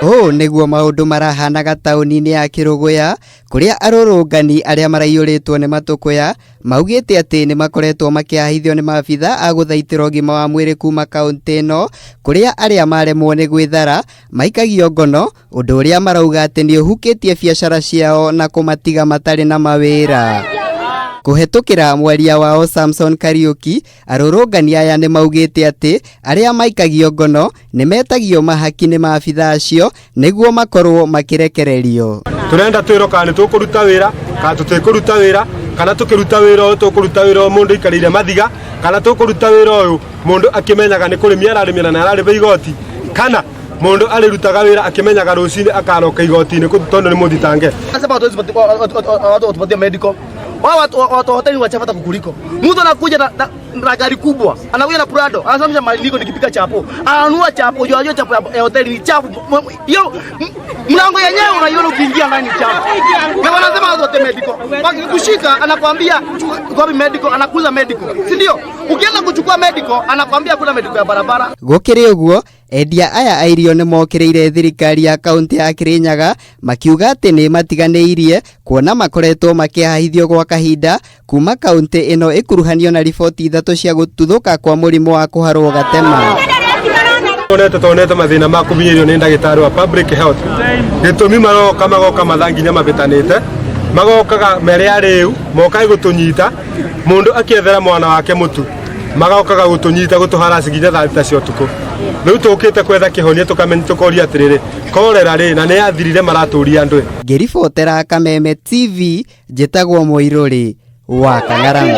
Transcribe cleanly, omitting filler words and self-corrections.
niguo maundu marahanaga tauni-ini ya Kerugoya kuria arurungani aria maraiyuritwo ni matukuya maugite ati ni makoretwo makiahithio ni maabithaa a guthaitira ugima wa mwiri kuma kaunti ino kuria aria maremwo ni gwithara maikagio ngono undu uria marauga ati ni uhukitie biacara ciao na kumatiga matari na mawira. Kuhetukira mwaria wao Samson Kariuki, arurungani aya ni maugite ati aria maikagio ngono ni metagio mahaki ni maabithaa acio niguo makorwo makirekererio. Turenda twiro kana tukuruta wira kana tutikuruta wira kana tukiruta wira tukuruta wira mundu ikarire mathiga kana tukuruta wira uyu mundu akimenyaga ni kurimia ararimira na arariba igoti kana mundu arirutaga wira akimenyaga rucini akaroka igoti-ini tondu ni muthitange. Nasema watu watupatie medical. Watu hoteli wachafata kukuliko. Mtu anakuja na gari kubwa, anakuja na Prado, anasema maliko nikipika chapo. Ananua chapo, unajua chapo ya hoteli ni chapo. Hiyo mlango yenyewe unaiona ukiingia ndani chapo. Na wanasema watu wote medical. Wakikushika anakuambia chukua medical, anakuza medical. Si ndio? Ukienda kuchukua medical, anakuambia kuna medical ya barabara. Gukiri uguo, endia aya airio ni mokireire thirikari ya kaunti ya Kirinyaga makiuga ati ni matiganeirie kuona makoretwo makihahithio gwa kahinda kuma kaunti ino ikuruhanio na riboti 3 cia gututhuka kwa murimo wa kuharwo gatema. Tonete mathina ma kuminyirio ni ndagitari wa public health gitumi magoka mathanginya mabitanite magokaga mere ya riu mokai gutunyita mundu akiethera mwana wake mutu magokaga gutunyita gutuharasi nginya thaa cia utuku. Riu tukite kwetha kihonia tukamenya tukoria atiriri korera ri na ni yathirire maraturia andu. Ngiribotera Kameme TV njitagwo Muiruri wa Kang'ara.